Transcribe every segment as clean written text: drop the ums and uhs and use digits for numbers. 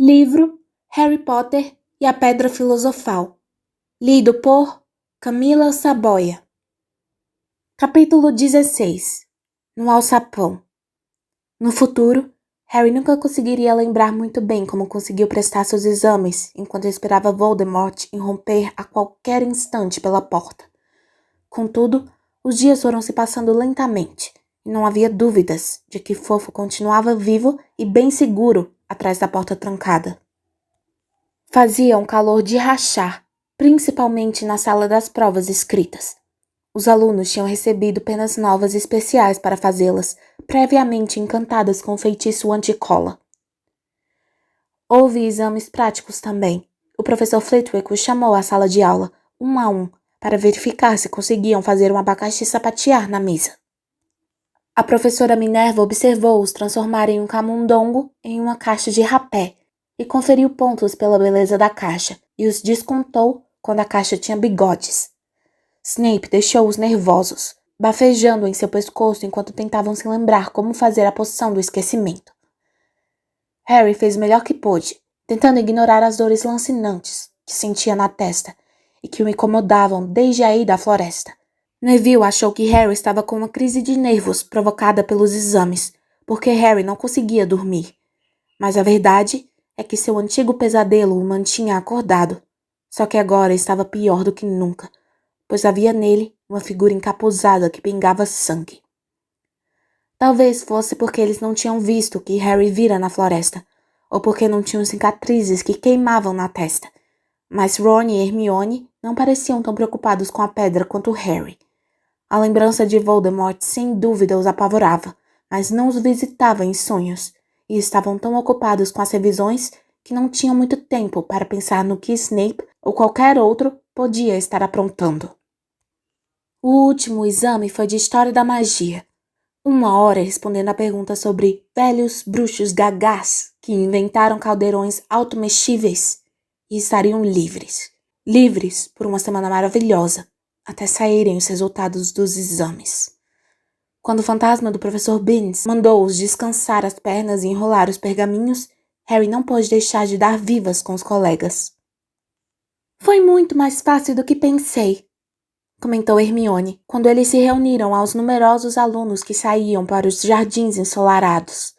Livro Harry Potter e a Pedra Filosofal. Lido por Camila Saboia. Capítulo 16. No alçapão. No futuro, Harry nunca conseguiria lembrar muito bem como conseguiu prestar seus exames enquanto esperava Voldemort irromper a qualquer instante pela porta. Contudo, os dias foram se passando lentamente, e não havia dúvidas de que Fofo continuava vivo e bem seguro atrás da porta trancada. Fazia um calor de rachar, principalmente na sala das provas escritas. Os alunos tinham recebido penas novas especiais para fazê-las, previamente encantadas com o feitiço anti-cola. Houve exames práticos também. O professor Flitwick os chamou à sala de aula, um a um, para verificar se conseguiam fazer um abacaxi sapatear na mesa. A professora Minerva observou-os transformarem um camundongo em uma caixa de rapé e conferiu pontos pela beleza da caixa e os descontou quando a caixa tinha bigodes. Snape deixou-os nervosos, bafejando em seu pescoço enquanto tentavam se lembrar como fazer a poção do esquecimento. Harry fez o melhor que pôde, tentando ignorar as dores lancinantes que sentia na testa e que o incomodavam desde a ida à floresta. Neville achou que Harry estava com uma crise de nervos provocada pelos exames, porque Harry não conseguia dormir. Mas a verdade é que seu antigo pesadelo o mantinha acordado, só que agora estava pior do que nunca, pois havia nele uma figura encapuzada que pingava sangue. Talvez fosse porque eles não tinham visto o que Harry vira na floresta, ou porque não tinham cicatrizes que queimavam na testa, mas Ron e Hermione não pareciam tão preocupados com a pedra quanto Harry. A lembrança de Voldemort sem dúvida os apavorava, mas não os visitava em sonhos, e estavam tão ocupados com as revisões que não tinham muito tempo para pensar no que Snape ou qualquer outro podia estar aprontando. O último exame foi de História da Magia. 1 hora respondendo a pergunta sobre velhos bruxos gagás que inventaram caldeirões automexíveis e estariam livres. Livres por uma semana maravilhosa, até saírem os resultados dos exames. Quando o fantasma do professor Binns mandou-os descansar as pernas e enrolar os pergaminhos, Harry não pôde deixar de dar vivas com os colegas. Foi muito mais fácil do que pensei, comentou Hermione, quando eles se reuniram aos numerosos alunos que saíam para os jardins ensolarados.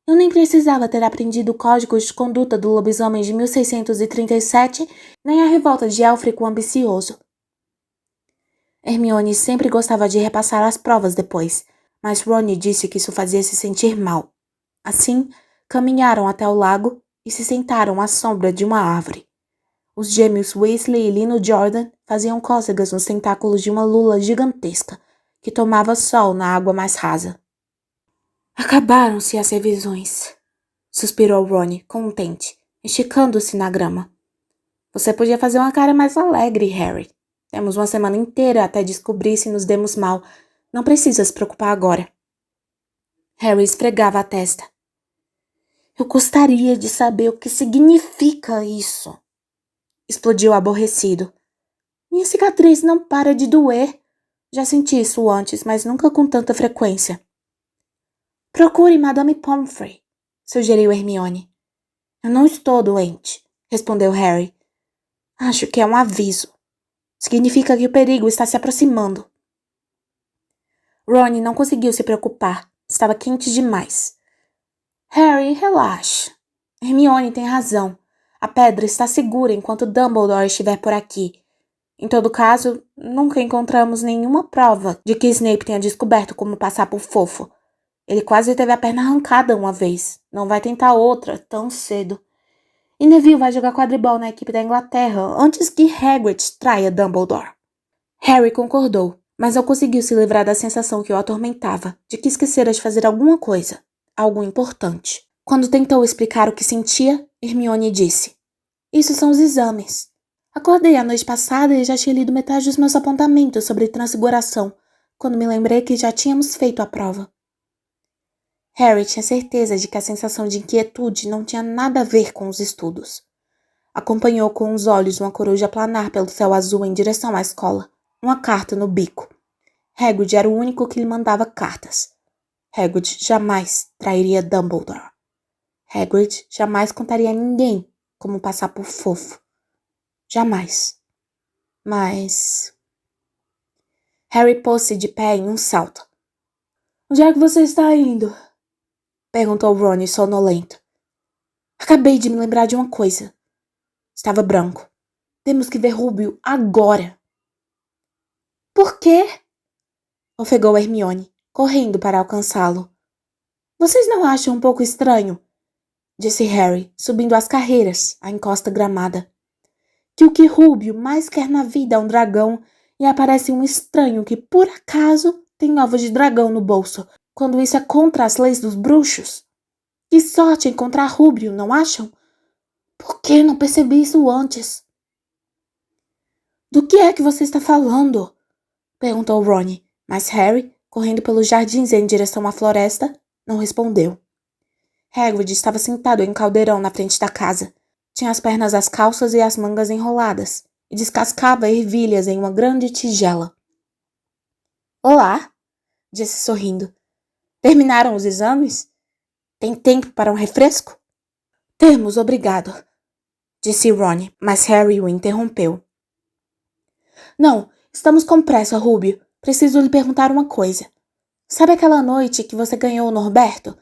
Eu nem precisava ter aprendido o Código de Conduta do Lobisomem de 1637, nem a revolta de Élfrico Ambicioso. Hermione sempre gostava de repassar as provas depois, mas Ron disse que isso fazia se sentir mal. Assim, caminharam até o lago e se sentaram à sombra de uma árvore. Os gêmeos Weasley e Lino Jordan faziam cócegas nos tentáculos de uma lula gigantesca, que tomava sol na água mais rasa. Acabaram-se as revisões, suspirou Ron, contente, esticando-se na grama. Você podia fazer uma cara mais alegre, Harry. Temos uma semana inteira até descobrir se nos demos mal. Não precisa se preocupar agora. Harry esfregava a testa. Eu gostaria de saber o que significa isso. Explodiu aborrecido. Minha cicatriz não para de doer. Já senti isso antes, mas nunca com tanta frequência. Procure Madame Pomfrey, sugeriu Hermione. Eu não estou doente, respondeu Harry. Acho que é um aviso. Significa que o perigo está se aproximando. Ron não conseguiu se preocupar. Estava quente demais. Harry, relaxa. Hermione tem razão. A pedra está segura enquanto Dumbledore estiver por aqui. Em todo caso, nunca encontramos nenhuma prova de que Snape tenha descoberto como passar por Fofo. Ele quase teve a perna arrancada uma vez. Não vai tentar outra tão cedo. E Neville vai jogar quadribol na equipe da Inglaterra antes que Hagrid traia Dumbledore. Harry concordou, mas não conseguiu se livrar da sensação que o atormentava, de que esquecera de fazer alguma coisa, algo importante. Quando tentou explicar o que sentia, Hermione disse: Isso são os exames. Acordei a noite passada e já tinha lido metade dos meus apontamentos sobre transfiguração, quando me lembrei que já tínhamos feito a prova. Harry tinha certeza de que a sensação de inquietude não tinha nada a ver com os estudos. Acompanhou com os olhos uma coruja planar pelo céu azul em direção à escola, uma carta no bico. Hagrid era o único que lhe mandava cartas. Hagrid jamais trairia Dumbledore. Hagrid jamais contaria a ninguém como passar por fofo. Jamais. Mas... Harry pôs-se de pé em um salto. Onde é que você está indo? Perguntou Ron sonolento. Acabei de me lembrar de uma coisa. Estava branco. Temos que ver Rubio agora. Por quê? Ofegou Hermione, correndo para alcançá-lo. Vocês não acham um pouco estranho? Disse Harry, subindo as carreiras, à encosta gramada. Que o que Rubio mais quer na vida é um dragão e aparece um estranho que, por acaso, tem ovos de dragão no bolso, quando isso é contra as leis dos bruxos. Que sorte encontrar Rubio, não acham? Por que não percebi isso antes? Do que é que você está falando? Perguntou Ron, mas Harry, correndo pelos jardins em direção à floresta, não respondeu. Hagrid estava sentado em um caldeirão na frente da casa. Tinha as pernas às calças e as mangas enroladas, e descascava ervilhas em uma grande tigela. Olá, disse sorrindo. Terminaram os exames? Tem tempo para um refresco? Temos, obrigado, disse Ron, mas Harry o interrompeu. Não, estamos com pressa, Rubio. Preciso lhe perguntar uma coisa. Sabe aquela noite que você ganhou o Norberto?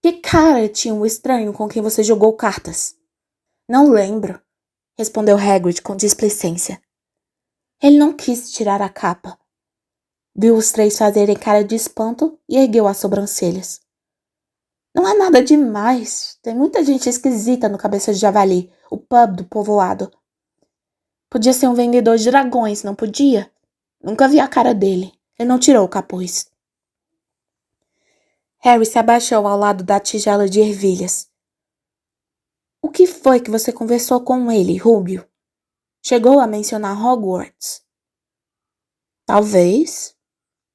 Que cara tinha o estranho com quem você jogou cartas? Não lembro, respondeu Hagrid com displicência. Ele não quis tirar a capa. Viu os três fazerem cara de espanto e ergueu as sobrancelhas. Não é nada demais. Tem muita gente esquisita no Cabeça de Javali, o pub do povoado. Podia ser um vendedor de dragões, não podia? Nunca vi a cara dele. Ele não tirou o capuz. Harry se abaixou ao lado da tigela de ervilhas. O que foi que você conversou com ele, Rubio? Chegou a mencionar Hogwarts? Talvez,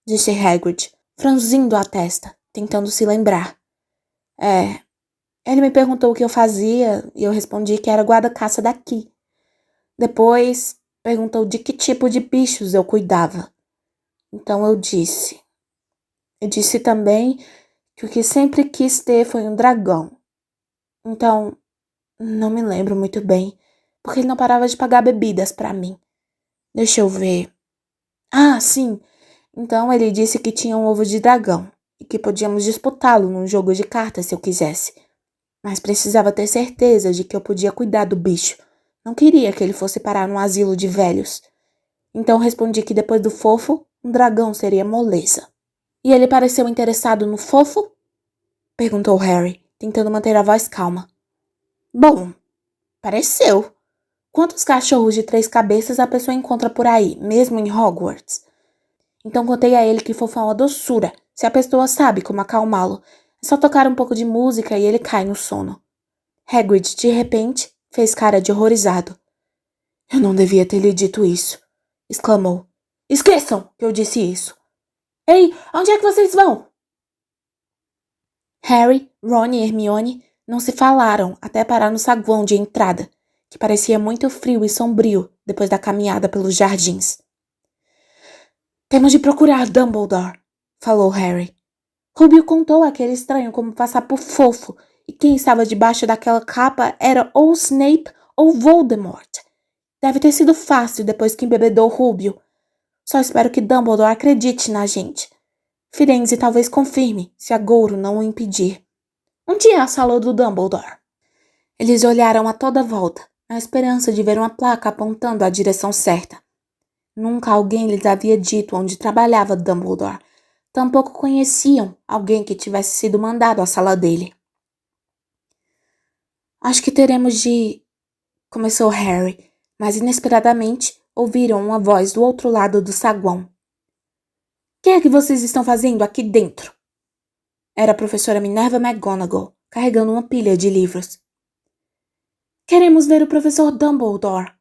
disse Hagrid, franzindo a testa, tentando se lembrar. Ele me perguntou o que eu fazia e eu respondi que era guarda-caça daqui. Depois, perguntou de que tipo de bichos eu cuidava. Então eu disse. Eu disse também que o que sempre quis ter foi um dragão. Então, não me lembro muito bem, porque ele não parava de pagar bebidas para mim. Deixa eu ver. Ah, sim. Então ele disse que tinha um ovo de dragão e que podíamos disputá-lo num jogo de cartas se eu quisesse. Mas precisava ter certeza de que eu podia cuidar do bicho. Não queria que ele fosse parar num asilo de velhos. Então respondi que depois do fofo, um dragão seria moleza. E ele pareceu interessado no fofo? Perguntou Harry, tentando manter a voz calma. Bom, pareceu. Quantos cachorros de 3 cabeças a pessoa encontra por aí, mesmo em Hogwarts? Então contei a ele que fofo é uma doçura, se a pessoa sabe como acalmá-lo. É só tocar um pouco de música e ele cai no sono. Hagrid, de repente, fez cara de horrorizado. Eu não devia ter lhe dito isso, exclamou. Esqueçam que eu disse isso. Ei, onde é que vocês vão? Harry, Ron e Hermione não se falaram até parar no saguão de entrada, que parecia muito frio e sombrio depois da caminhada pelos jardins. Temos de procurar Dumbledore, falou Harry. Rubio contou àquele estranho como passar por fofo, e quem estava debaixo daquela capa era ou Snape ou Voldemort. Deve ter sido fácil depois que embebedou Rubio. Só espero que Dumbledore acredite na gente. Firenze talvez confirme, se a Gouro não o impedir. Onde é a sala do Dumbledore? Eles olharam a toda volta, na esperança de ver uma placa apontando a direção certa. Nunca alguém lhes havia dito onde trabalhava Dumbledore. Tampouco conheciam alguém que tivesse sido mandado à sala dele. Acho que teremos de... Começou Harry, mas inesperadamente ouviram uma voz do outro lado do saguão. O que é que vocês estão fazendo aqui dentro? Era a professora Minerva McGonagall, carregando uma pilha de livros. Queremos ver o professor Dumbledore,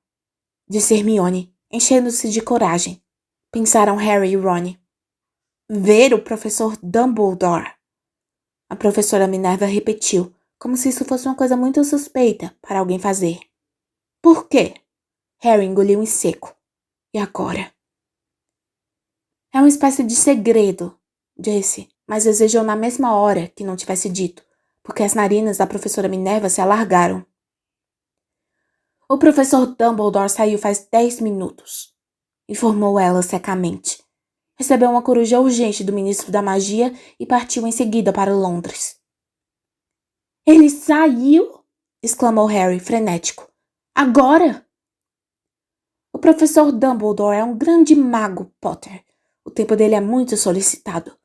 disse Hermione, enchendo-se de coragem. Pensaram Harry e Ron. Ver o professor Dumbledore. A professora Minerva repetiu, como se isso fosse uma coisa muito suspeita para alguém fazer. Por quê? Harry engoliu em seco. E agora? É uma espécie de segredo, disse, mas desejou na mesma hora que não tivesse dito, porque as narinas da professora Minerva se alargaram. O professor Dumbledore saiu faz 10 minutos, informou ela secamente. Recebeu uma coruja urgente do ministro da magia e partiu em seguida para Londres. Ele saiu? Exclamou Harry, frenético. Agora? O professor Dumbledore é um grande mago, Potter. O tempo dele é muito solicitado.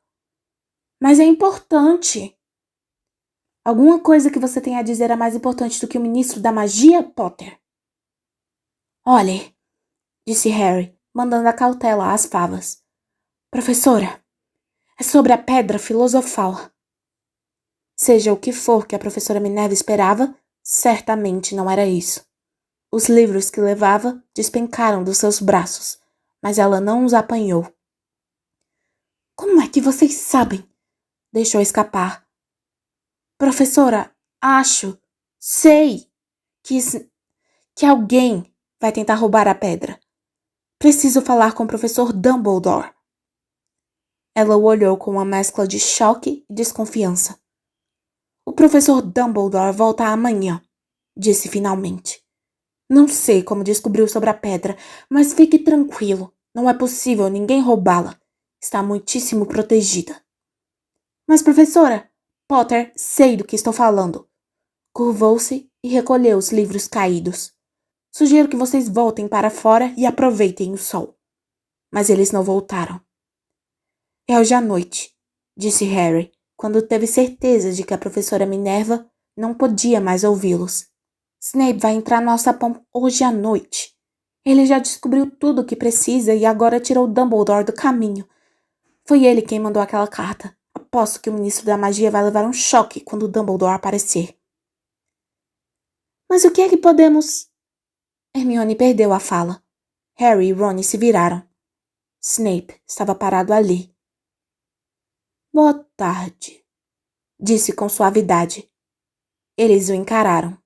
Mas é importante. Alguma coisa que você tem a dizer é mais importante do que o ministro da magia, Potter? Olhe, disse Harry, mandando a cautela às favas. Professora, é sobre a pedra filosofal. Seja o que for que a professora Minerva esperava, certamente não era isso. Os livros que levava despencaram dos seus braços, mas ela não os apanhou. Como é que vocês sabem? Deixou escapar. Professora, sei que alguém vai tentar roubar a pedra. Preciso falar com o professor Dumbledore. Ela o olhou com uma mescla de choque e desconfiança. O professor Dumbledore volta amanhã, disse finalmente. Não sei como descobriu sobre a pedra, mas fique tranquilo. Não é possível ninguém roubá-la. Está muitíssimo protegida. Mas, professora, Potter, sei do que estou falando. Curvou-se e recolheu os livros caídos. Sugiro que vocês voltem para fora e aproveitem o sol. Mas eles não voltaram. É hoje à noite, disse Harry, quando teve certeza de que a professora Minerva não podia mais ouvi-los. Snape vai entrar no alçapão hoje à noite. Ele já descobriu tudo o que precisa e agora tirou Dumbledore do caminho. Foi ele quem mandou aquela carta. Aposto que o ministro da magia vai levar um choque quando Dumbledore aparecer. Mas o que é que podemos... Hermione perdeu a fala. Harry e Ron se viraram. Snape estava parado ali. Boa tarde, disse com suavidade. Eles o encararam.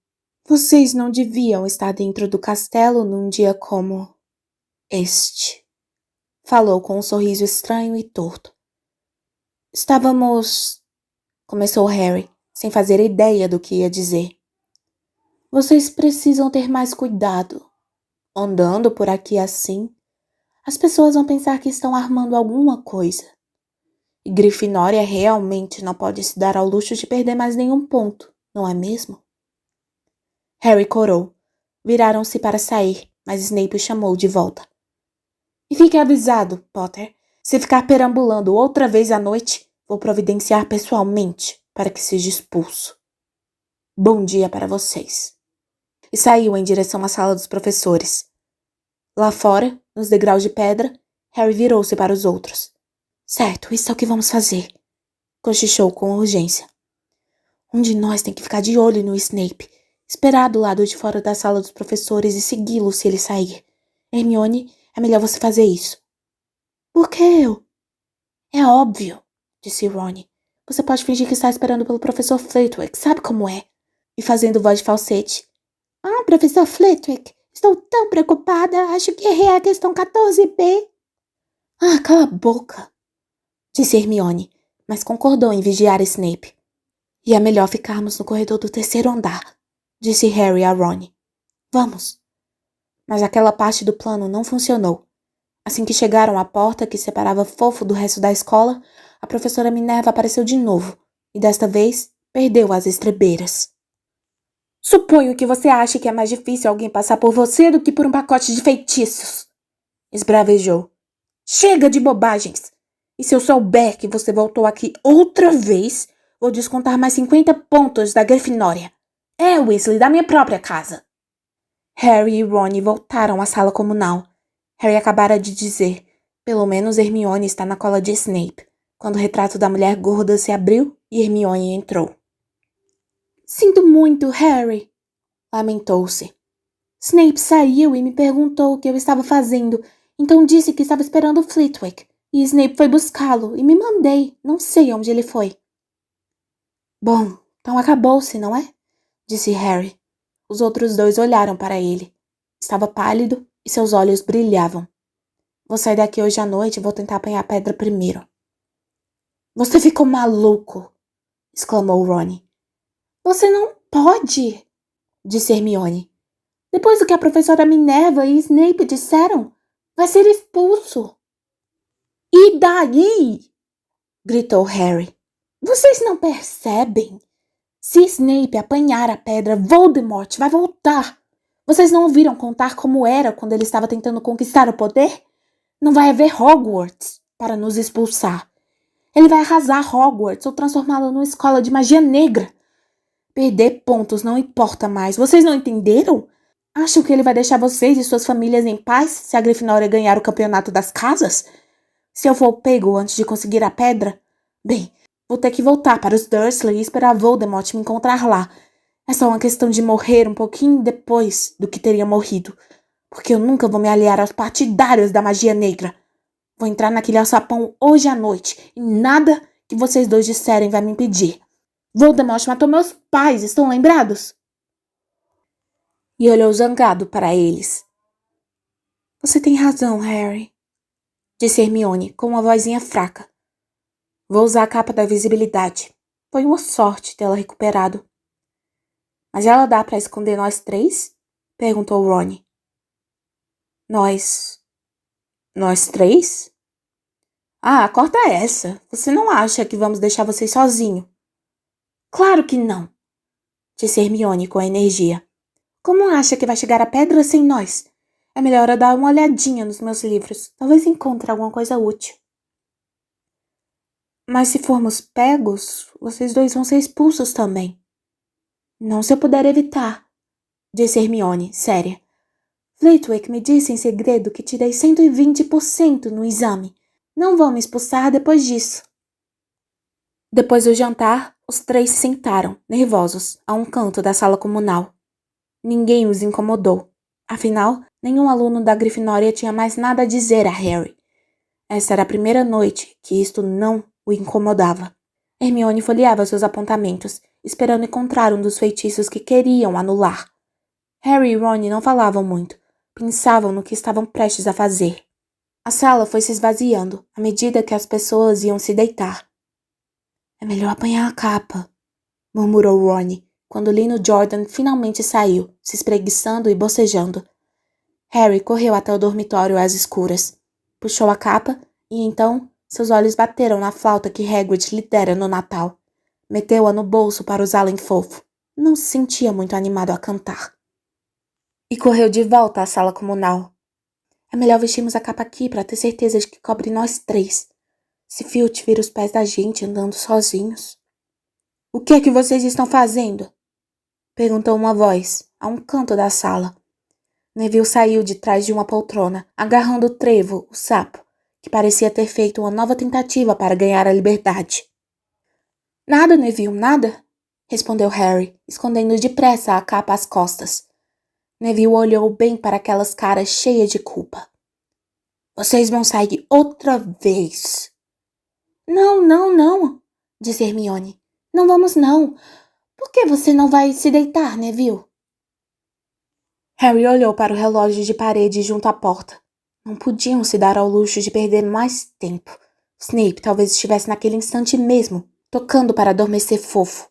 Vocês não deviam estar dentro do castelo num dia como este, falou com um sorriso estranho e torto. Estávamos... começou Harry, sem fazer ideia do que ia dizer. Vocês precisam ter mais cuidado. Andando por aqui assim, as pessoas vão pensar que estão armando alguma coisa. E Grifinória realmente não pode se dar ao luxo de perder mais nenhum ponto, não é mesmo? Harry corou. Viraram-se para sair, mas Snape o chamou de volta. E fique avisado, Potter. Se ficar perambulando outra vez à noite, vou providenciar pessoalmente para que seja expulso. Bom dia para vocês. E saiu em direção à sala dos professores. Lá fora, nos degraus de pedra, Harry virou-se para os outros. Certo, isso é o que vamos fazer, cochichou com urgência. Um de nós tem que ficar de olho no Snape, esperar do lado de fora da sala dos professores e segui-lo se ele sair. Hermione, é melhor você fazer isso. Por que eu? É óbvio, disse Ron. Você pode fingir que está esperando pelo professor Flitwick, sabe como é? E fazendo voz de falsete. Ah, professor Flitwick, estou tão preocupada, acho que errei a questão 14b. Ah, cala a boca, disse Hermione, mas concordou em vigiar Snape. E é melhor ficarmos no corredor do terceiro andar, disse Harry a Ron. Vamos. Mas aquela parte do plano não funcionou. Assim que chegaram à porta que separava Fofo do resto da escola, a professora Minerva apareceu de novo, e desta vez perdeu as estrebeiras. Suponho que você ache que é mais difícil alguém passar por você do que por um pacote de feitiços, esbravejou. Chega de bobagens! E se eu souber que você voltou aqui outra vez, vou descontar mais 50 pontos da Grifinória. É, Weasley, da minha própria casa. Harry e Ron voltaram à sala comunal. Harry acabara de dizer, pelo menos Hermione está na cola de Snape, quando o retrato da mulher gorda se abriu e Hermione entrou. Sinto muito, Harry, lamentou-se. Snape saiu e me perguntou o que eu estava fazendo, então disse que estava esperando Flitwick, e Snape foi buscá-lo e me mandei, não sei onde ele foi. Bom, então acabou-se, não é? Disse Harry. Os outros dois olharam para ele. Estava pálido e seus olhos brilhavam. Vou sair daqui hoje à noite e vou tentar apanhar a pedra primeiro. Você ficou maluco! Exclamou Ron. Você não pode, disse Hermione. Depois do que a professora Minerva e Snape disseram, vai ser expulso. E daí? Gritou Harry. Vocês não percebem? Se Snape apanhar a pedra, Voldemort vai voltar. Vocês não ouviram contar como era quando ele estava tentando conquistar o poder? Não vai haver Hogwarts para nos expulsar. Ele vai arrasar Hogwarts ou transformá-lo numa escola de magia negra. Perder pontos não importa mais. Vocês não entenderam? Acham que ele vai deixar vocês e suas famílias em paz se a Grifinória ganhar o campeonato das casas? Se eu for pego antes de conseguir a pedra? Bem, vou ter que voltar para os Dursley e esperar Voldemort me encontrar lá. É só uma questão de morrer um pouquinho depois do que teria morrido. Porque eu nunca vou me aliar aos partidários da magia negra. Vou entrar naquele alçapão hoje à noite e nada que vocês dois disserem vai me impedir. Voldemort matou meus pais, estão lembrados? E olhou zangado para eles. Você tem razão, Harry, disse Hermione com uma vozinha fraca. Vou usar a capa da invisibilidade. Foi uma sorte tê-la recuperado. Mas ela dá para esconder nós três? Perguntou Ron. Nós três? Ah, corta essa. Você não acha que vamos deixar vocês sozinhos? Claro que não, disse Hermione com energia. Como acha que vai chegar a pedra sem nós? É melhor eu dar uma olhadinha nos meus livros. Talvez encontre alguma coisa útil. Mas se formos pegos, vocês dois vão ser expulsos também. Não se eu puder evitar, disse Hermione, séria. Flitwick me disse em segredo que tirei 120% no exame. Não vão me expulsar depois disso. Depois do jantar, os três se sentaram, nervosos, a um canto da sala comunal. Ninguém os incomodou. Afinal, nenhum aluno da Grifinória tinha mais nada a dizer a Harry. Essa era a primeira noite que isto não o incomodava. Hermione folheava seus apontamentos, esperando encontrar um dos feitiços que queriam anular. Harry e Ron não falavam muito, pensavam no que estavam prestes a fazer. A sala foi se esvaziando à medida que as pessoas iam se deitar. É melhor apanhar a capa, murmurou Ron, quando Lino Jordan finalmente saiu, se espreguiçando e bocejando. Harry correu até o dormitório às escuras, puxou a capa e então seus olhos bateram na flauta que Hagrid lhe dera no Natal. Meteu-a no bolso para usá-la em fofo. Não se sentia muito animado a cantar. E correu de volta à sala comunal. É melhor vestirmos a capa aqui para ter certeza de que cobre nós três. Se Filch vira os pés da gente andando sozinhos. O que é que vocês estão fazendo? Perguntou uma voz, a um canto da sala. Neville saiu de trás de uma poltrona, agarrando o Trevo, o sapo, que parecia ter feito uma nova tentativa para ganhar a liberdade. Nada, Neville, nada, respondeu Harry, escondendo depressa a capa às costas. Neville olhou bem para aquelas caras cheias de culpa. Vocês vão sair outra vez. Não, disse Hermione. Não vamos não. Por que você não vai se deitar, Neville? Harry olhou para o relógio de parede junto à porta. Não podiam se dar ao luxo de perder mais tempo. Snape talvez estivesse naquele instante mesmo, tocando para adormecer fofo.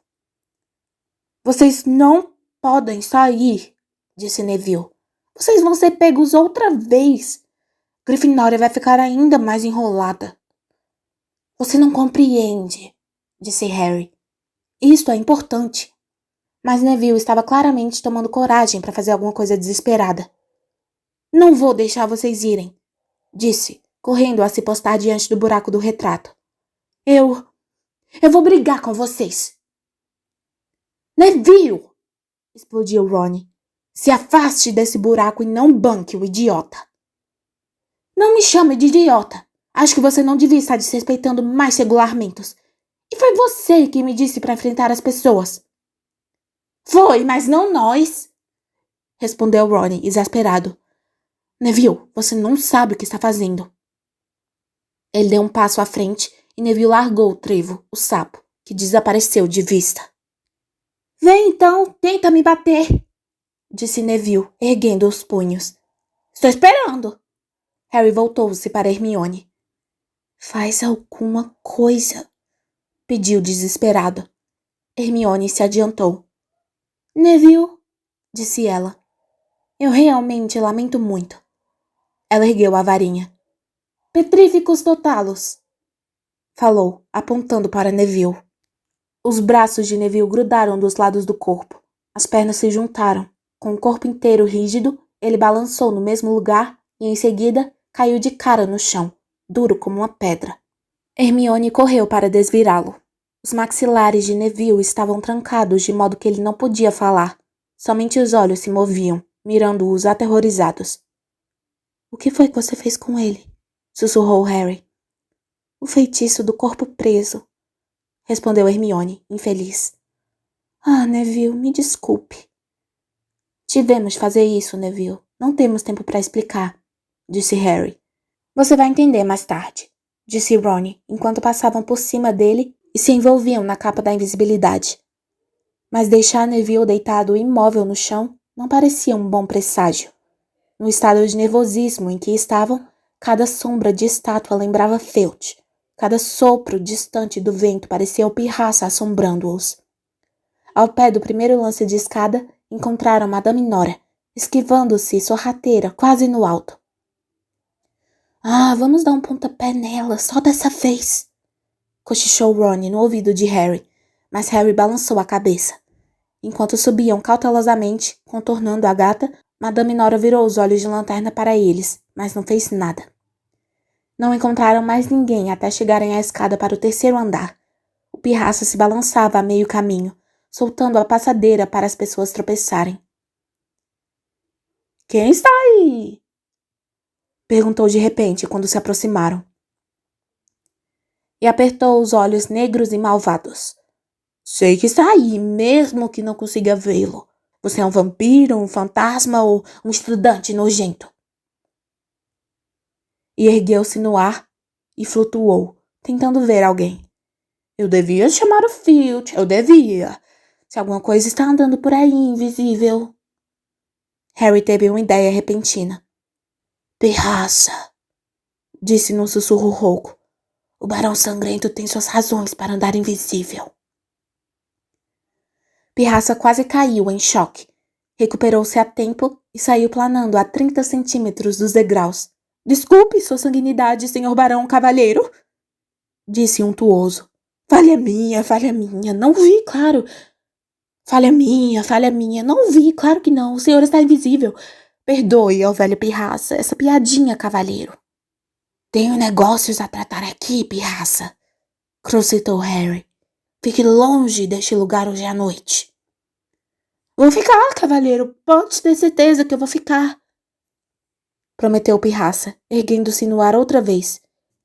Vocês não podem sair, disse Neville. Vocês vão ser pegos outra vez. Grifinória vai ficar ainda mais enrolada. Você não compreende, disse Harry. Isto é importante. Mas Neville estava claramente tomando coragem para fazer alguma coisa desesperada. Não vou deixar vocês irem, disse, correndo a se postar diante do buraco do retrato. Eu vou brigar com vocês. Neville! Explodiu Ron. Se afaste desse buraco e não banque o idiota. Não me chame de idiota. Acho que você não devia estar desrespeitando mais regulamentos. E foi você que me disse para enfrentar as pessoas. Foi, mas não nós, respondeu Ron, exasperado. Neville, você não sabe o que está fazendo. Ele deu um passo à frente e Neville largou o Trevo, o sapo, que desapareceu de vista. Vem então, tenta me bater, disse Neville, erguendo os punhos. Estou esperando. Harry voltou-se para Hermione. Faz alguma coisa, pediu desesperado. Hermione se adiantou. Neville, disse ela. Eu realmente lamento muito. Ela ergueu a varinha. Petríficos totalos, falou, apontando para Neville. Os braços de Neville grudaram dos lados do corpo. As pernas se juntaram. Com o corpo inteiro rígido, ele balançou no mesmo lugar e, em seguida, caiu de cara no chão, duro como uma pedra. Hermione correu para desvirá-lo. Os maxilares de Neville estavam trancados de modo que ele não podia falar. Somente os olhos se moviam, mirando-os aterrorizados. O que foi que você fez com ele? Sussurrou Harry. O feitiço do corpo preso, respondeu Hermione, infeliz. Ah, Neville, me desculpe. Tivemos de fazer isso, Neville. Não temos tempo para explicar, disse Harry. Você vai entender mais tarde, disse Ron, enquanto passavam por cima dele e se envolviam na capa da invisibilidade. Mas deixar Neville deitado imóvel no chão não parecia um bom presságio. No estado de nervosismo em que estavam, cada sombra de estátua lembrava Filch. Cada sopro distante do vento parecia o Pirraça assombrando-os. Ao pé do primeiro lance de escada, encontraram Madame Nora, esquivando-se sorrateira quase no alto. Ah, vamos dar um pontapé nela, só dessa vez, cochichou Ron no ouvido de Harry, mas Harry balançou a cabeça. Enquanto subiam cautelosamente, contornando a gata, Madame Nora virou os olhos de lanterna para eles, mas não fez nada. Não encontraram mais ninguém até chegarem à escada para o terceiro andar. O Pirraça se balançava a meio caminho, soltando a passadeira para as pessoas tropeçarem. Quem está aí? Perguntou de repente quando se aproximaram. E apertou os olhos negros e malvados. Sei que está aí, mesmo que não consiga vê-lo. Você é um vampiro, um fantasma ou um estudante nojento? E ergueu-se no ar e flutuou, tentando ver alguém. Eu devia chamar o Filch, eu devia. Se alguma coisa está andando por aí, invisível. Harry teve uma ideia repentina. Pirraça, disse num sussurro rouco. O Barão Sangrento tem suas razões para andar invisível. Pirraça quase caiu em choque. Recuperou-se a tempo e saiu planando a 30 centímetros dos degraus. Desculpe, sua sanguinidade, senhor Barão Cavalheiro, disse untuoso. Falha minha, não vi, claro. Falha minha, não vi, claro que não, o senhor está invisível. Perdoe, ó velho Pirraça, essa piadinha, cavalheiro. Tenho negócios a tratar aqui, Pirraça, crocitou Harry. Fique longe deste lugar hoje à noite. Vou ficar, cavalheiro, pode ter certeza que eu vou ficar, prometeu Pirraça, erguendo-se no ar outra vez.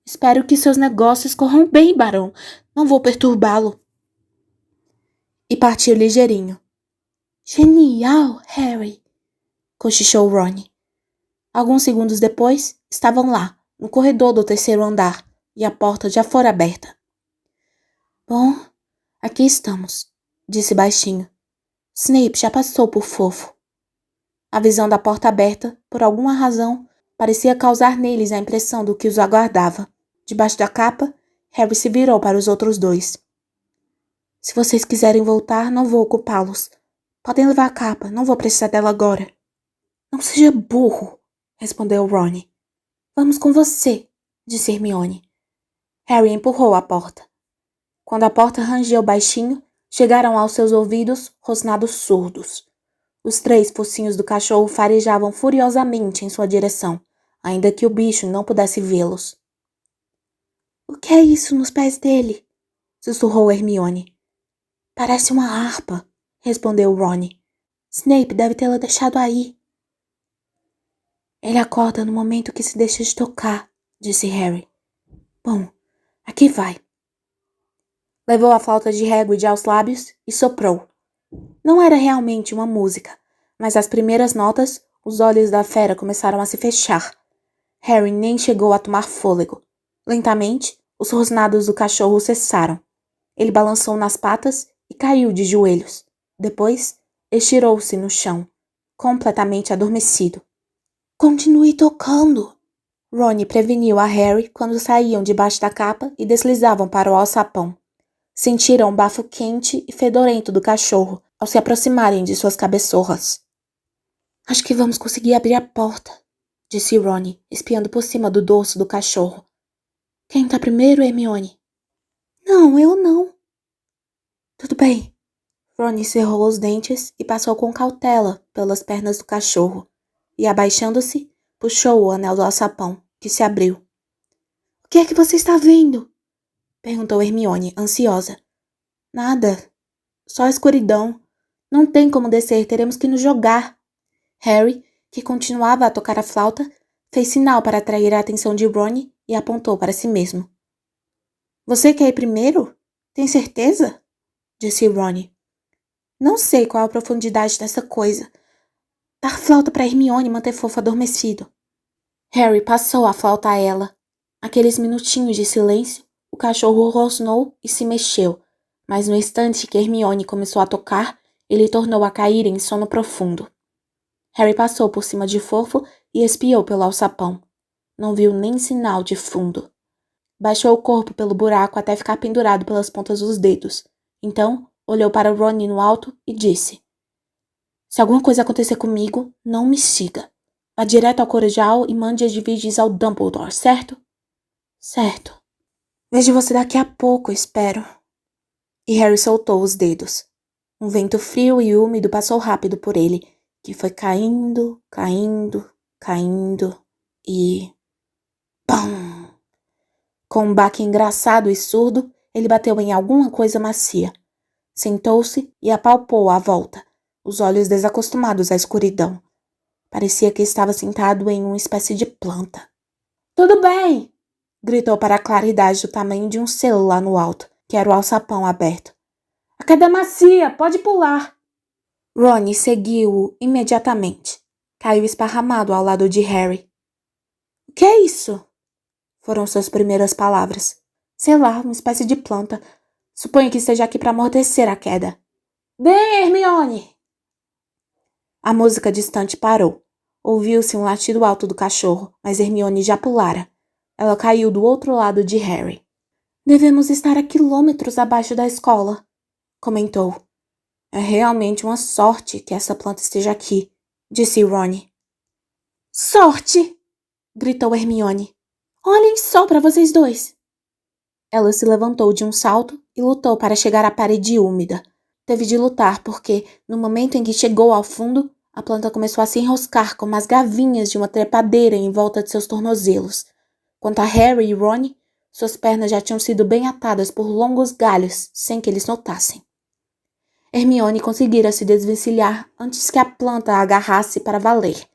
Espero que seus negócios corram bem, barão. Não vou perturbá-lo. E partiu ligeirinho. Genial, Harry, cochichou Ron. Alguns segundos depois, estavam lá, no corredor do terceiro andar, e a porta já fora aberta. Bom, aqui estamos, disse baixinho. Snape já passou por fofo. A visão da porta aberta, por alguma razão, parecia causar neles a impressão do que os aguardava. Debaixo da capa, Harry se virou para os outros dois. Se vocês quiserem voltar, não vou ocupá-los. Podem levar a capa, não vou precisar dela agora. Não seja burro, respondeu Ron. Vamos com você, disse Hermione. Harry empurrou a porta. Quando a porta rangeu baixinho, chegaram aos seus ouvidos rosnados surdos. Os 3 focinhos do cachorro farejavam furiosamente em sua direção, ainda que o bicho não pudesse vê-los. O que é isso nos pés dele? Sussurrou Hermione. Parece uma harpa, respondeu Ron. Snape deve tê-la deixado aí. Ele acorda no momento que se deixa de tocar, disse Harry. Bom, aqui vai. Levou a flauta de Hagrid aos lábios e soprou. Não era realmente uma música, mas às primeiras notas, os olhos da fera começaram a se fechar. Harry nem chegou a tomar fôlego. Lentamente, os rosnados do cachorro cessaram. Ele balançou nas patas e caiu de joelhos. Depois, estirou-se no chão, completamente adormecido. Continue tocando, Ron preveniu a Harry quando saíam debaixo da capa e deslizavam para o alçapão. Sentiram o bafo quente e fedorento do cachorro ao se aproximarem de suas cabeçorras. Acho que vamos conseguir abrir a porta, disse Ron, espiando por cima do dorso do cachorro. Quem tá primeiro, Hermione? Não, eu não. Tudo bem. Ron cerrou os dentes e passou com cautela pelas pernas do cachorro e, abaixando-se, puxou o anel do alçapão, que se abriu. O que é que você está vendo? Perguntou Hermione, ansiosa. Nada. Só a escuridão. Não tem como descer, teremos que nos jogar. Harry, que continuava a tocar a flauta, fez sinal para atrair a atenção de Ron e apontou para si mesmo. Você quer ir primeiro? Tem certeza? Disse Ron. Não sei qual a profundidade dessa coisa. Dar flauta para Hermione manter fofo adormecido. Harry passou a flauta a ela. Aqueles minutinhos de silêncio, o cachorro rosnou e se mexeu, mas no instante que Hermione começou a tocar, ele tornou a cair em sono profundo. Harry passou por cima de Fofo e espiou pelo alçapão. Não viu nem sinal de fundo. Baixou o corpo pelo buraco até ficar pendurado pelas pontas dos dedos. Então, olhou para Ron no alto e disse: Se alguma coisa acontecer comigo, não me siga. Vá direto ao Corujal e mande as divides ao Dumbledore, certo? Certo. Vejo você daqui a pouco, espero. E Harry soltou os dedos. Um vento frio e úmido passou rápido por ele, que foi caindo, caindo, caindo e... Pam! Com um baque engraçado e surdo, ele bateu em alguma coisa macia. Sentou-se e apalpou à volta, os olhos desacostumados à escuridão. Parecia que estava sentado em uma espécie de planta. Tudo bem! Gritou para a claridade do tamanho de um selo lá no alto, que era o alçapão aberto. A queda é macia, pode pular! Ron seguiu-o imediatamente. Caiu esparramado ao lado de Harry. O que é isso? Foram suas primeiras palavras. Sei lá, uma espécie de planta. Suponho que esteja aqui para amortecer a queda. Bem, Hermione! A música distante parou. Ouviu-se um latido alto do cachorro, mas Hermione já pulara. Ela caiu do outro lado de Harry. Devemos estar a quilômetros abaixo da escola, comentou. É realmente uma sorte que essa planta esteja aqui, disse Ron. Sorte! Gritou Hermione. Olhem só para vocês dois. Ela se levantou de um salto e lutou para chegar à parede úmida. Teve de lutar porque, no momento em que chegou ao fundo, a planta começou a se enroscar como as gavinhas de uma trepadeira em volta de seus tornozelos. Quanto a Harry e Ron, suas pernas já tinham sido bem atadas por longos galhos, sem que eles notassem. Hermione conseguira se desvencilhar antes que a planta a agarrasse para valer.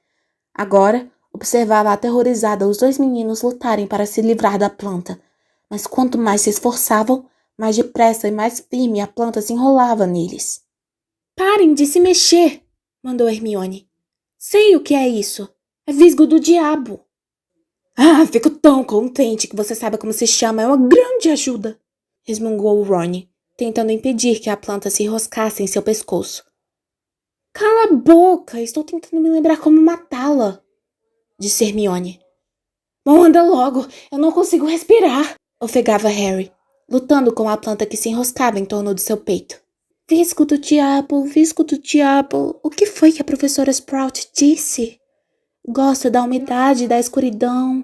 Agora, observava aterrorizada os dois meninos lutarem para se livrar da planta, mas quanto mais se esforçavam, mais depressa e mais firme a planta se enrolava neles. Parem de se mexer, mandou Hermione. Sei o que é isso. É visgo do diabo. Ah, fico tão contente que você saiba como se chama. É uma grande ajuda, resmungou Ron, tentando impedir que a planta se enroscasse em seu pescoço. Cala a boca, estou tentando me lembrar como matá-la, disse Hermione. Bom, anda logo, eu não consigo respirar, ofegava Harry, lutando com a planta que se enroscava em torno do seu peito. Visgo do diabo, o que foi que a professora Sprout disse? Gosta da umidade e da escuridão.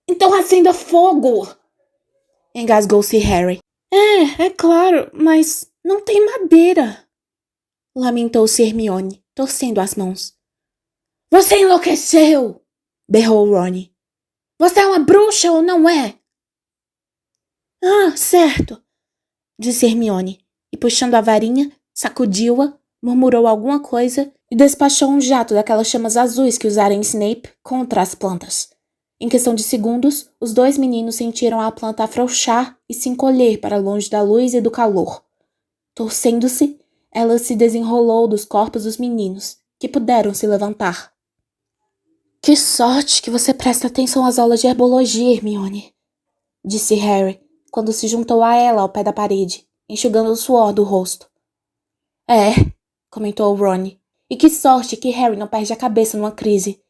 Então acenda fogo! Engasgou-se Harry. É claro, mas não tem madeira. Lamentou-se Hermione, torcendo as mãos. Você enlouqueceu! Berrou Ron. Você é uma bruxa ou não é? Ah, certo, disse Hermione, e puxando a varinha, sacudiu-a, murmurou alguma coisa e despachou um jato daquelas chamas azuis que usara Snape contra as plantas. Em questão de segundos, os dois meninos sentiram a planta afrouxar e se encolher para longe da luz e do calor. Torcendo-se, ela se desenrolou dos corpos dos meninos, que puderam se levantar. Que sorte que você presta atenção às aulas de herbologia, Hermione, disse Harry, quando se juntou a ela ao pé da parede, enxugando o suor do rosto. É, comentou Ron, e que sorte que Harry não perde a cabeça numa crise.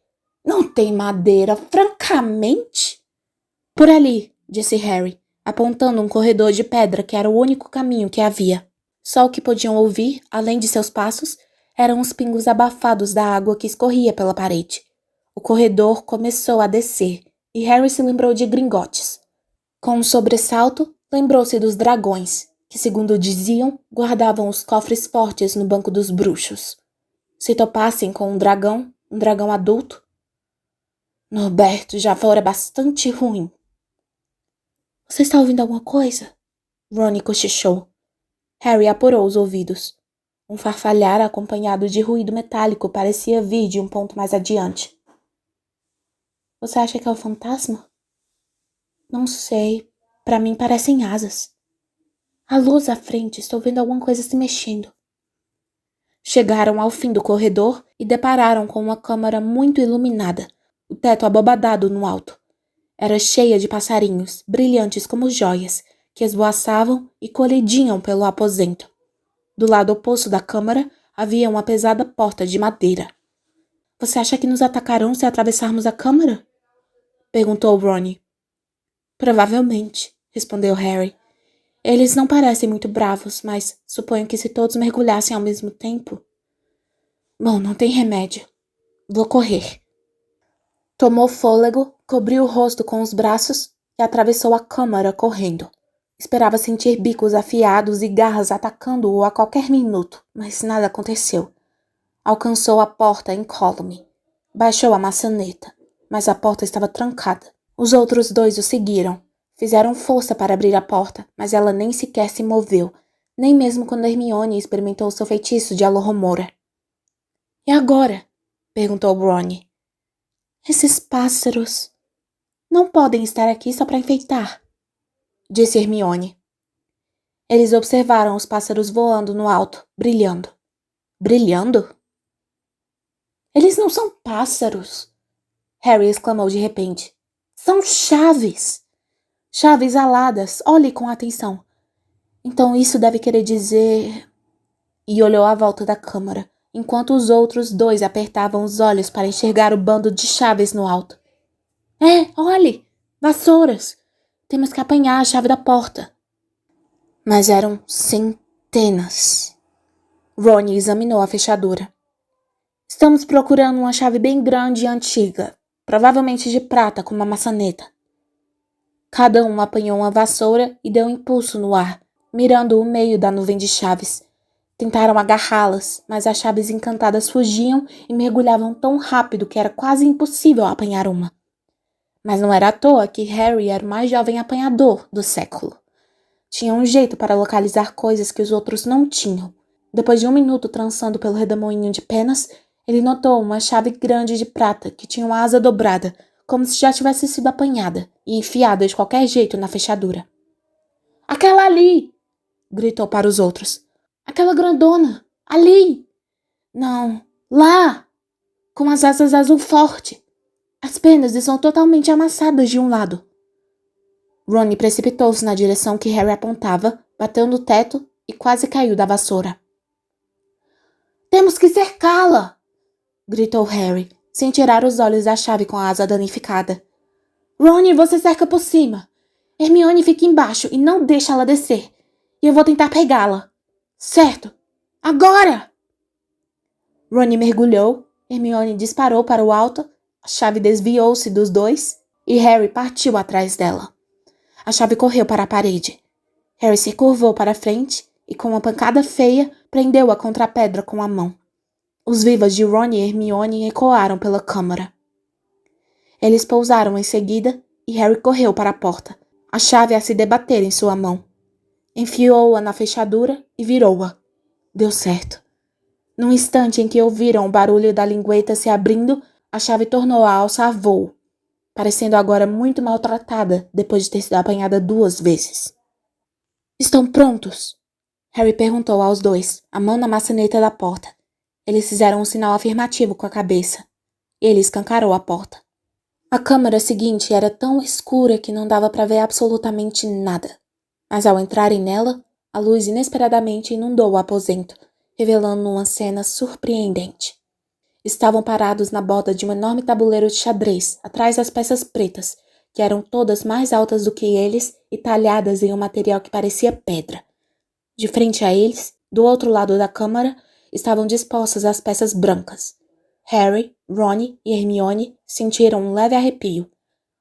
Não tem madeira, francamente? Por ali, disse Harry, apontando um corredor de pedra que era o único caminho que havia. Só o que podiam ouvir, além de seus passos, eram os pingos abafados da água que escorria pela parede. O corredor começou a descer, e Harry se lembrou de Gringotts. Com um sobressalto, lembrou-se dos dragões, que, segundo diziam, guardavam os cofres fortes no banco dos bruxos. Se topassem com um dragão adulto, Norberto já fora bastante ruim. Você está ouvindo alguma coisa? Ron cochichou. Harry apurou os ouvidos. Um farfalhar acompanhado de ruído metálico parecia vir de um ponto mais adiante. Você acha que é o fantasma? Não sei. Para mim parecem asas. A luz à frente, estou vendo alguma coisa se mexendo. Chegaram ao fim do corredor e depararam com uma câmara muito iluminada, o teto abobadado no alto. Era cheia de passarinhos, brilhantes como joias, que esvoaçavam e colidiam pelo aposento. Do lado oposto da câmara havia uma pesada porta de madeira. Você acha que nos atacarão se atravessarmos a câmara? Perguntou Ron. Provavelmente, respondeu Harry. Eles não parecem muito bravos, mas suponho que se todos mergulhassem ao mesmo tempo... Bom, não tem remédio. Vou correr. Tomou fôlego, cobriu o rosto com os braços e atravessou a câmara correndo. Esperava sentir bicos afiados e garras atacando-o a qualquer minuto, mas nada aconteceu. Alcançou a porta incólume. Baixou a maçaneta, mas a porta estava trancada. Os outros dois o seguiram. Fizeram força para abrir a porta, mas ela nem sequer se moveu, nem mesmo quando Hermione experimentou seu feitiço de Alohomora. E agora? Perguntou Ron. Esses pássaros não podem estar aqui só para enfeitar, disse Hermione. Eles observaram os pássaros voando no alto, brilhando. Brilhando? Eles não são pássaros, Harry exclamou de repente. São chaves! Chaves aladas, olhe com atenção. Então isso deve querer dizer... E olhou à volta da câmara, enquanto os outros dois apertavam os olhos para enxergar o bando de chaves no alto. Olhe! Vassouras! Temos que apanhar a chave da porta. Mas eram centenas. Ron examinou a fechadura. Estamos procurando uma chave bem grande e antiga, provavelmente de prata com uma maçaneta. Cada um apanhou uma vassoura e deu um impulso no ar, mirando o meio da nuvem de chaves. Tentaram agarrá-las, mas as chaves encantadas fugiam e mergulhavam tão rápido que era quase impossível apanhar uma. Mas não era à toa que Harry era o mais jovem apanhador do século. Tinha um jeito para localizar coisas que os outros não tinham. Depois de 1 minuto trançando pelo redemoinho de penas, ele notou uma chave grande de prata que tinha uma asa dobrada, como se já tivesse sido apanhada e enfiada de qualquer jeito na fechadura. Aquela ali! Gritou para os outros. Aquela grandona! Ali! Não, lá! Com as asas azul forte! As penas estão totalmente amassadas de um lado. Ron precipitou-se na direção que Harry apontava, bateu no teto e quase caiu da vassoura. Temos que cercá-la! Gritou Harry, sem tirar os olhos da chave com a asa danificada. Ron, você cerca por cima. Hermione fica embaixo e não deixa ela descer. E eu vou tentar pegá-la. Certo? Agora! Ron mergulhou, Hermione disparou para o alto, a chave desviou-se dos dois e Harry partiu atrás dela. A chave correu para a parede. Harry se curvou para a frente e, com uma pancada feia, prendeu-a contra a pedra com a mão. Os vivas de Ron e Hermione ecoaram pela câmara. Eles pousaram em seguida e Harry correu para a porta, a chave a se debater em sua mão. Enfiou-a na fechadura e virou-a. Deu certo. Num instante em que ouviram o barulho da lingueta se abrindo, a chave tornou a alçar voo, parecendo agora muito maltratada depois de ter sido apanhada 2 vezes. Estão prontos? Harry perguntou aos dois, a mão na maçaneta da porta. Eles fizeram um sinal afirmativo com a cabeça. Ele escancarou a porta. A câmara seguinte era tão escura que não dava para ver absolutamente nada. Mas ao entrarem nela, a luz inesperadamente inundou o aposento, revelando uma cena surpreendente. Estavam parados na borda de um enorme tabuleiro de xadrez, atrás das peças pretas, que eram todas mais altas do que eles e talhadas em um material que parecia pedra. De frente a eles, do outro lado da câmara, estavam dispostas as peças brancas. Harry, Ron e Hermione sentiram um leve arrepio.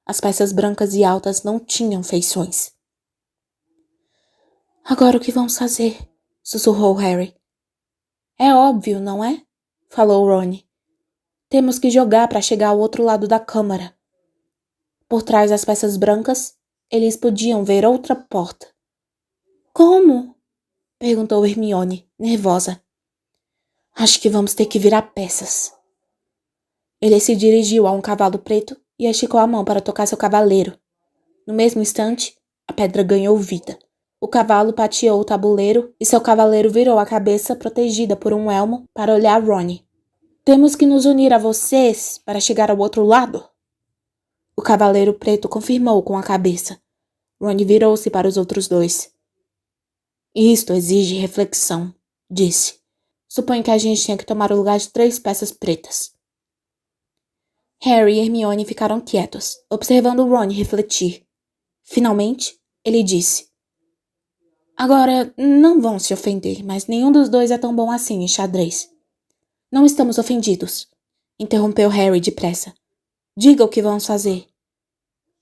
As peças brancas e altas não tinham feições. Agora o que vamos fazer? Sussurrou Harry. É óbvio, não é? Falou Ron. Temos que jogar para chegar ao outro lado da câmara. Por trás das peças brancas, eles podiam ver outra porta. Como? Perguntou Hermione, nervosa. Acho que vamos ter que virar peças. Ele se dirigiu a um cavalo preto e esticou a mão para tocar seu cavaleiro. No mesmo instante, a pedra ganhou vida. O cavalo pateou o tabuleiro e seu cavaleiro virou a cabeça protegida por um elmo para olhar Ron. Temos que nos unir a vocês para chegar ao outro lado? O cavaleiro preto confirmou com a cabeça. Ron virou-se para os outros dois. Isto exige reflexão, disse. Suponho que a gente tinha que tomar o lugar de 3 peças pretas. Harry e Hermione ficaram quietos, observando Ron refletir. Finalmente, ele disse. Agora, não vão se ofender, mas nenhum dos dois é tão bom assim em xadrez. Não estamos ofendidos, interrompeu Harry depressa. Diga o que vamos fazer.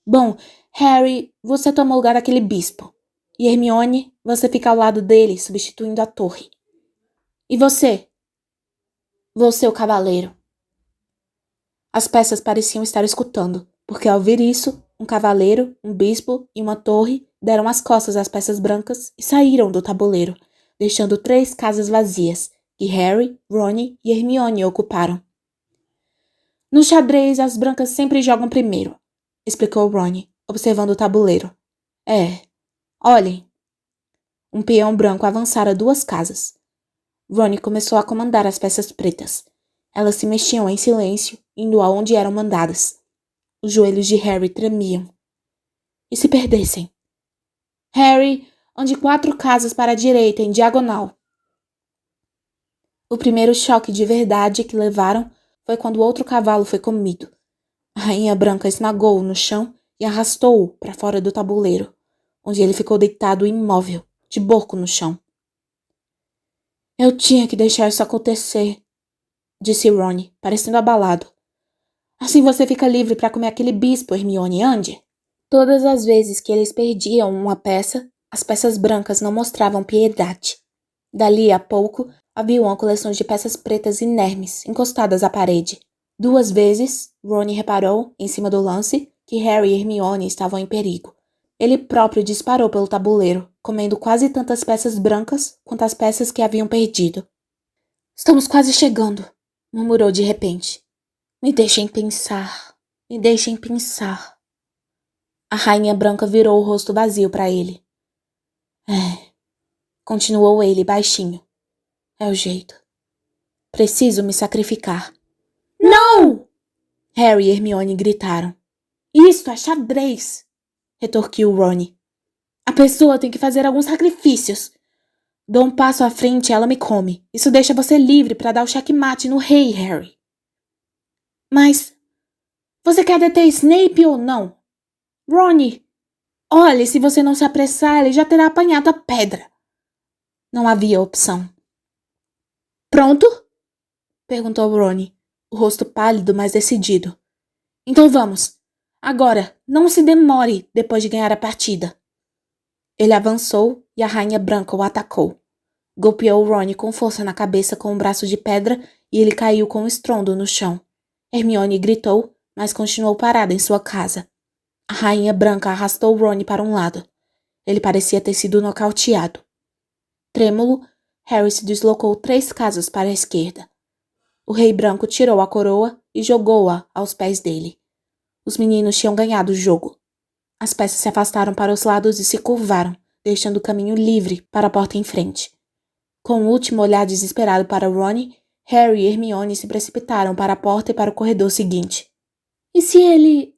Bom, Harry, você toma o lugar daquele bispo. E Hermione, você fica ao lado dele, substituindo a torre. E você? Você, o cavaleiro. As peças pareciam estar escutando, porque ao ver isso, um cavaleiro, um bispo e uma torre deram as costas às peças brancas e saíram do tabuleiro, deixando 3 casas vazias, que Harry, Ron e Hermione ocuparam. No xadrez, as brancas sempre jogam primeiro, explicou Ron, observando o tabuleiro. Olhem. Um peão branco avançara 2 casas. Ron começou a comandar as peças pretas. Elas se mexiam em silêncio, indo aonde eram mandadas. Os joelhos de Harry tremiam. E se perdessem? Harry, ande 4 casas para a direita, em diagonal. O primeiro choque de verdade que levaram foi quando o outro cavalo foi comido. A rainha branca esmagou-o no chão e arrastou-o para fora do tabuleiro, onde ele ficou deitado imóvel, de boco no chão. Eu tinha que deixar isso acontecer, disse Ron, parecendo abalado. Assim você fica livre para comer aquele bispo, Hermione, ande. Todas as vezes que eles perdiam uma peça, as peças brancas não mostravam piedade. Dali a pouco, havia uma coleção de peças pretas inermes, encostadas à parede. 2 vezes, Ron reparou, em cima do lance, que Harry e Hermione estavam em perigo. Ele próprio disparou pelo tabuleiro, comendo quase tantas peças brancas quanto as peças que haviam perdido. Estamos quase chegando, murmurou de repente. Me deixem pensar. A rainha branca virou o rosto vazio para ele. Continuou ele baixinho. É o jeito. Preciso me sacrificar. Não! Harry e Hermione gritaram. Isto é xadrez! Retorquiu Ron. A pessoa tem que fazer alguns sacrifícios. Dou um passo à frente e ela me come. Isso deixa você livre para dar o checkmate no rei, Harry. Mas você quer deter Snape ou não? Ron, olhe, se você não se apressar, ele já terá apanhado a pedra. Não havia opção. Pronto? Perguntou Ron, o rosto pálido, mas decidido. Então vamos. Agora, não se demore depois de ganhar a partida. Ele avançou e a rainha branca o atacou. Golpeou Ron com força na cabeça com um braço de pedra e ele caiu com um estrondo no chão. Hermione gritou, mas continuou parada em sua casa. A rainha branca arrastou Ron para um lado. Ele parecia ter sido nocauteado. Trêmulo, Harry se deslocou 3 casas para a esquerda. O rei branco tirou a coroa e jogou-a aos pés dele. Os meninos tinham ganhado o jogo. As peças se afastaram para os lados e se curvaram, deixando o caminho livre para a porta em frente. Com um último olhar desesperado para Ron, Harry e Hermione se precipitaram para a porta e para o corredor seguinte. E se ele...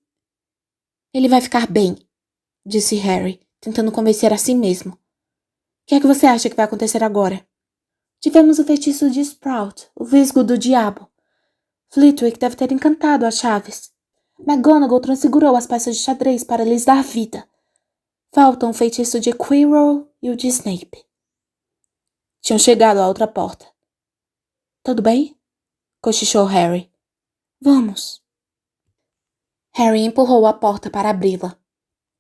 Ele vai ficar bem, disse Harry, tentando convencer a si mesmo. O que é que você acha que vai acontecer agora? Tivemos o feitiço de Sprout, o visgo do diabo. Flitwick deve ter encantado as chaves. McGonagall transfigurou as peças de xadrez para lhes dar vida. Faltam o feitiço de Quirrell e o de Snape. Tinham chegado à outra porta. Tudo bem? Cochichou Harry. Vamos. Harry empurrou a porta para abri-la.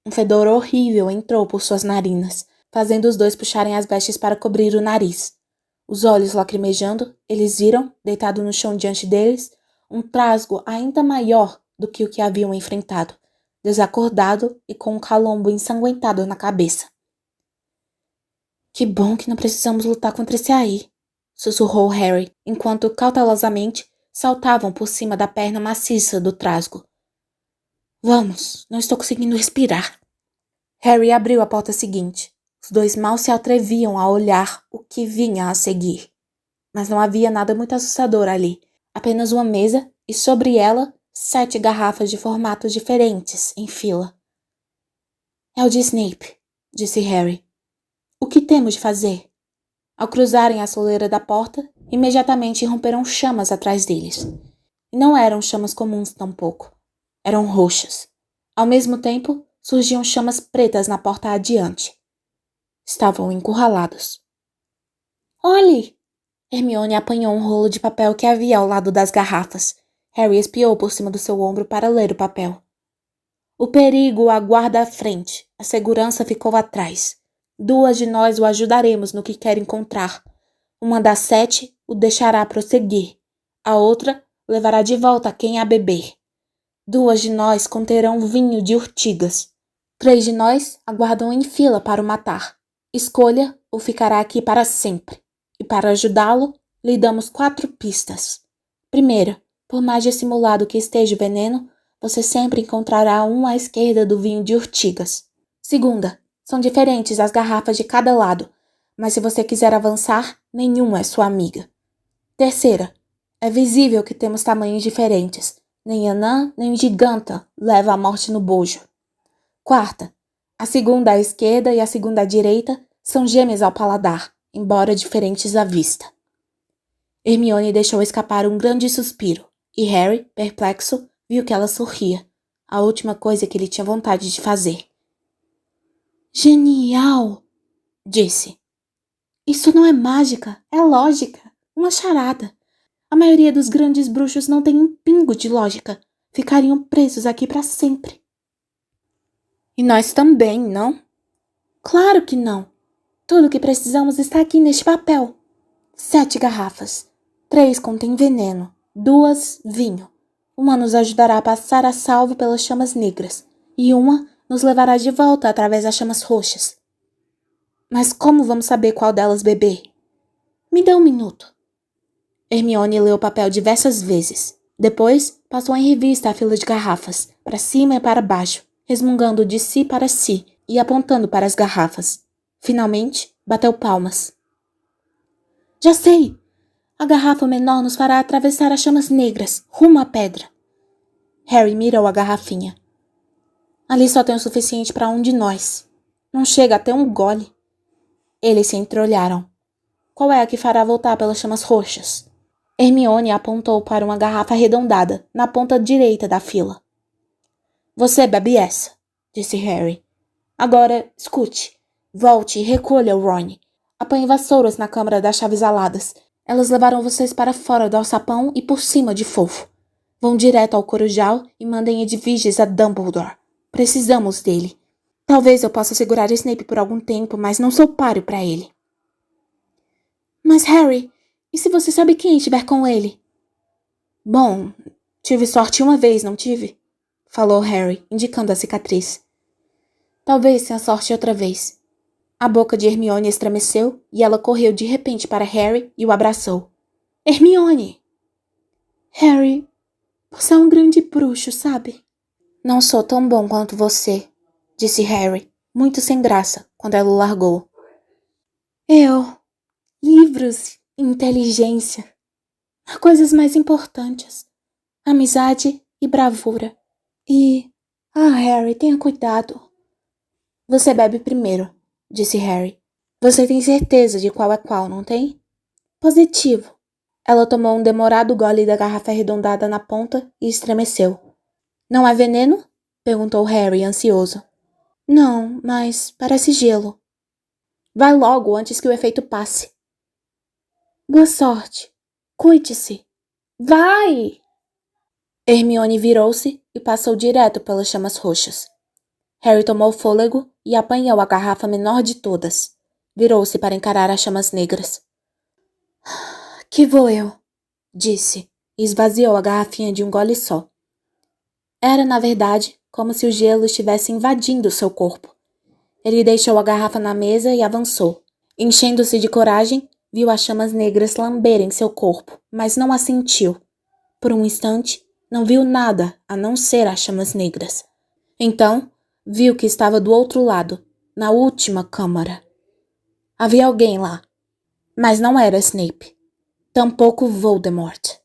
Um fedor horrível entrou por suas narinas, fazendo os dois puxarem as vestes para cobrir o nariz. Os olhos lacrimejando, eles viram, deitado no chão diante deles, um trasgo ainda maior do que o que haviam enfrentado, desacordado e com um calombo ensanguentado na cabeça. Que bom que não precisamos lutar contra esse aí, sussurrou Harry, enquanto cautelosamente saltavam por cima da perna maciça do trasgo. Vamos, não estou conseguindo respirar. Harry abriu a porta seguinte. Os dois mal se atreviam a olhar o que vinha a seguir. Mas não havia nada muito assustador ali. Apenas uma mesa e, sobre ela, 7 garrafas de formatos diferentes, em fila. É o de Snape, disse Harry. O que temos de fazer? Ao cruzarem a soleira da porta, imediatamente irromperam chamas atrás deles. E não eram chamas comuns tampouco. Eram roxas. Ao mesmo tempo, surgiam chamas pretas na porta adiante. Estavam encurralados. Olhe! Hermione apanhou um rolo de papel que havia ao lado das garrafas. Harry espiou por cima do seu ombro para ler o papel. O perigo o aguarda à frente. A segurança ficou atrás. 2 de nós o ajudaremos no que quer encontrar. Uma das 7 o deixará prosseguir. A outra levará de volta quem a beber. 2 de nós conterão vinho de urtigas. 3 de nós aguardam em fila para o matar. Escolha ou ficará aqui para sempre. E para ajudá-lo, lhe damos 4 pistas. Primeira, por mais dissimulado que esteja o veneno, você sempre encontrará um à esquerda do vinho de urtigas. Segunda, são diferentes as garrafas de cada lado, mas se você quiser avançar, nenhuma é sua amiga. Terceira, é visível que temos tamanhos diferentes. Nem anã, nem giganta leva a morte no bojo. Quarta, a segunda à esquerda e a segunda à direita são gêmeas ao paladar, embora diferentes à vista. Hermione deixou escapar um grande suspiro, e Harry, perplexo, viu que ela sorria, a última coisa que ele tinha vontade de fazer. Genial! Disse. Isso não é mágica, é lógica, uma charada. A maioria dos grandes bruxos não tem um pingo de lógica. Ficariam presos aqui para sempre. E nós também, não? Claro que não. Tudo o que precisamos está aqui neste papel. 7 garrafas. 3 contêm veneno. 2, vinho. Uma nos ajudará a passar a salvo pelas chamas negras. E uma nos levará de volta através das chamas roxas. Mas como vamos saber qual delas beber? Me dê um minuto. Hermione leu o papel diversas vezes. Depois, passou em revista a fila de garrafas, para cima e para baixo, resmungando de si para si e apontando para as garrafas. Finalmente, bateu palmas. Já sei! A garrafa menor nos fará atravessar as chamas negras, rumo à pedra. Harry mirou a garrafinha. Ali só tem o suficiente para um de nós. Não chega até um gole. Eles se entreolharam. Qual é a que fará voltar pelas chamas roxas? Hermione apontou para uma garrafa arredondada, na ponta direita da fila. Você bebe essa, disse Harry. Agora, escute. Volte e recolha o Ron. Apanhe vassouras na câmara das chaves aladas. Elas levarão vocês para fora do alçapão e por cima de Fofo. Vão direto ao Corujal e mandem Edviges a Dumbledore. Precisamos dele. Talvez eu possa segurar Snape por algum tempo, mas não sou páreo para ele. Mas, Harry, e se você sabe quem estiver com ele? Bom, tive sorte uma vez, não tive? Falou Harry, indicando a cicatriz. Talvez tenha sorte outra vez. A boca de Hermione estremeceu e ela correu de repente para Harry e o abraçou. Hermione! Harry, você é um grande bruxo, sabe? Não sou tão bom quanto você, disse Harry, muito sem graça, quando ela o largou. Livros e inteligência. Há coisas mais importantes. Amizade e bravura. Harry, tenha cuidado. Você bebe primeiro, disse Harry. Você tem certeza de qual é qual, não tem? Positivo. Ela tomou um demorado gole da garrafa arredondada na ponta e estremeceu. Não é veneno? Perguntou Harry, ansioso. Não, mas parece gelo. Vai logo antes que o efeito passe. Boa sorte. Cuide-se. Vai! Hermione virou-se e passou direto pelas chamas roxas. Harry tomou fôlego e apanhou a garrafa menor de todas. Virou-se para encarar as chamas negras. Que vou eu, disse, e esvaziou a garrafinha de um gole só. Era, na verdade, como se o gelo estivesse invadindo seu corpo. Ele deixou a garrafa na mesa e avançou. Enchendo-se de coragem, viu as chamas negras lamberem seu corpo, mas não as sentiu. Por um instante, não viu nada a não ser as chamas negras. Então, viu que estava do outro lado, na última câmara. Havia alguém lá, mas não era Snape, tampouco Voldemort.